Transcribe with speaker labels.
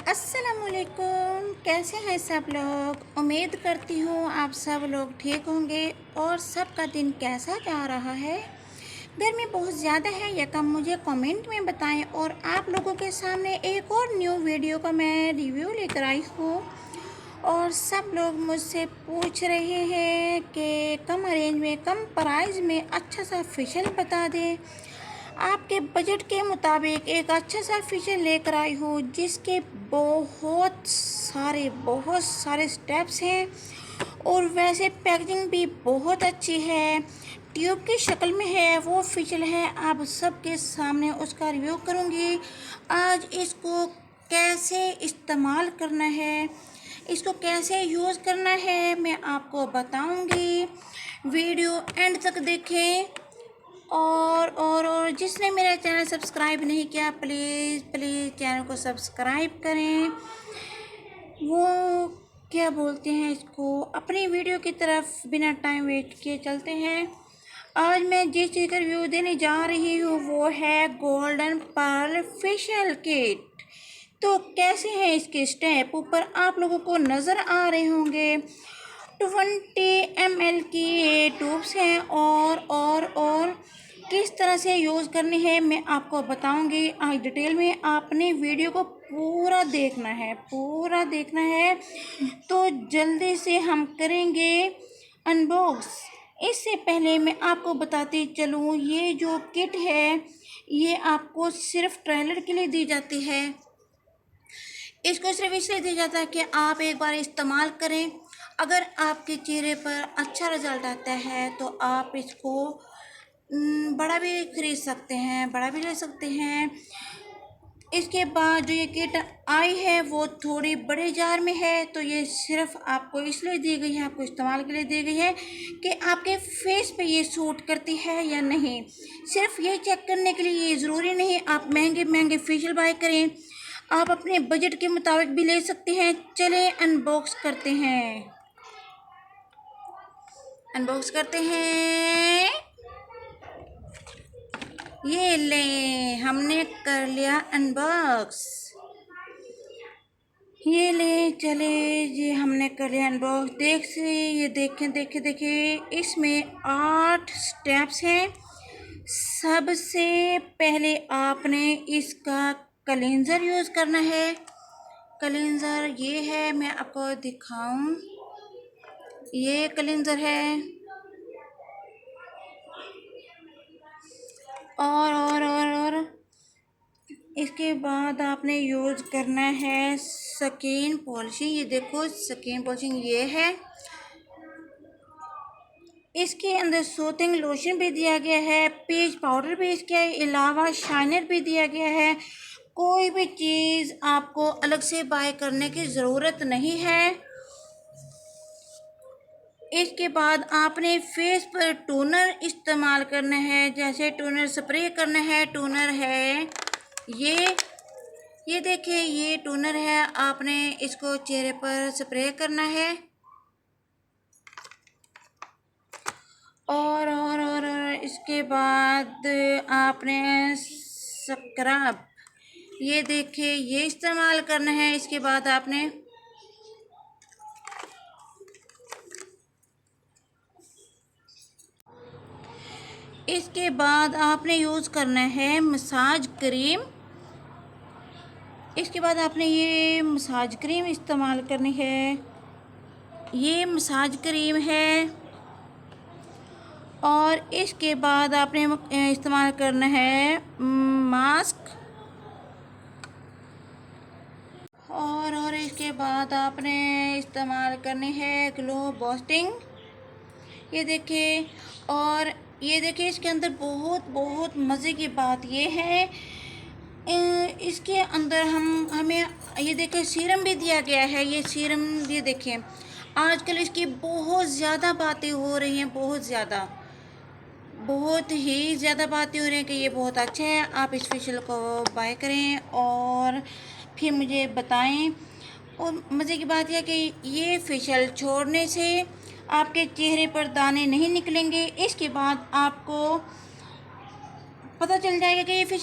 Speaker 1: अस्सलामुअलैकुम, कैसे हैं सब लोग। उम्मीद करती हूँ आप सब लोग ठीक होंगे। और सबका दिन कैसा जा रहा है। गर्मी बहुत ज़्यादा है या कम, मुझे कमेंट में बताएं। और आप लोगों के सामने एक और न्यू वीडियो का मैं रिव्यू लेकर आई हूँ। और सब लोग मुझसे पूछ रहे हैं कि कम रेंज में, कम प्राइस में अच्छा सा फेशियल बता दें। आपके बजट के मुताबिक एक अच्छा सा फेशियल लेकर आई हूँ जिसके बहुत सारे स्टेप्स हैं। और वैसे पैकेजिंग भी बहुत अच्छी है, ट्यूब की शक्ल में है वो फेशियल है। आप सबके सामने उसका रिव्यू करूँगी। आज इसको कैसे इस्तेमाल करना है, इसको कैसे यूज़ करना है, मैं आपको बताऊँगी। वीडियो एंड तक देखें। और जिसने मेरा चैनल सब्सक्राइब नहीं किया, प्लीज़ चैनल को सब्सक्राइब करें। वो क्या बोलते हैं इसको, अपनी वीडियो की तरफ बिना टाइम वेस्ट किए चलते हैं। आज मैं जिस चीज़ का रिव्यू देने जा रही हूँ वो है गोल्डन पर्ल फेशियल किट। तो कैसे हैं इसके स्टेप, ऊपर आप लोगों को नज़र आ रहे होंगे। 20 ml की ये ट्यूब्स हैं। और किस तरह से यूज़ करनी है मैं आपको बताऊंगी आज डिटेल में। आपने वीडियो को पूरा देखना है। तो जल्दी से हम करेंगे अनबॉक्स। इससे पहले मैं आपको बताती चलूँ, ये जो किट है ये आपको सिर्फ ट्रायलर के लिए दी जाती है। इसको सिर्फ इसलिए दिया जाता है कि आप एक बार इस्तेमाल करें। अगर आपके चेहरे पर अच्छा रिजल्ट आता है तो आप इसको बड़ा भी खरीद सकते हैं, बड़ा भी ले सकते हैं। इसके बाद जो ये किट आई है वो थोड़ी बड़े जार में है। तो ये सिर्फ आपको इसलिए दी गई है, आपको इस्तेमाल के लिए दी गई है कि आपके फेस पे ये सूट करती है या नहीं। सिर्फ ये चेक करने के लिए, ये ज़रूरी नहीं आप महंगे फेशियल बाय करें, आप अपने बजट के मुताबिक भी ले सकते हैं। चले अनबॉक्स करते हैं। ये ले, हमने कर लिया अनबॉक्स। ये ले चले जी, हमने कर लिया अनबॉक्स। ये देखें इसमें 8 स्टेप्स हैं। सबसे पहले आपने इसका क्लींजर यूज़ करना है। क्लींजर ये है, मैं आपको दिखाऊं, ये क्लींजर है। और इसके बाद आपने यूज़ करना है स्किन पॉलिशिंग। ये देखो स्किन पॉलिशिंग ये है। इसके अंदर सूथिंग लोशन भी दिया गया है, पीच पाउडर भी इसके अलावा शाइनर भी दिया गया है। कोई भी चीज़ आपको अलग से बाय करने की ज़रूरत नहीं है। इसके बाद आपने फेस पर टोनर इस्तेमाल करना है, जैसे टोनर स्प्रे करना है। टोनर है ये देखिए, ये टोनर है, आपने इसको चेहरे पर स्प्रे करना है। और इसके बाद आपने स्क्रब, ये देखिए, ये इस्तेमाल करना है। इसके बाद आपने यूज़ करना है मसाज क्रीम। इसके बाद आपने ये मसाज क्रीम इस्तेमाल करनी है। ये मसाज क्रीम है। और इसके बाद आपने इस्तेमाल करना है मास्क। और इसके बाद आपने इस्तेमाल करनी है ग्लो बूस्टिंग। ये देखिए, और ये देखिए इसके अंदर बहुत मज़े की बात ये है, इसके अंदर हमें ये देखिए सीरम भी दिया गया है। ये सीरम, ये देखिए आजकल इसकी बहुत ज़्यादा बातें हो रही हैं, बहुत ही ज़्यादा बातें हो रही हैं कि ये बहुत अच्छा है। आप इस फेशियल को बाय करें और फिर मुझे बताएं। और मज़े की बात यह कि ये फेशियल छोड़ने से आपके चेहरे पर दाने नहीं निकलेंगे। इसके बाद आपको पता चल जाएगा कि ये फेशियल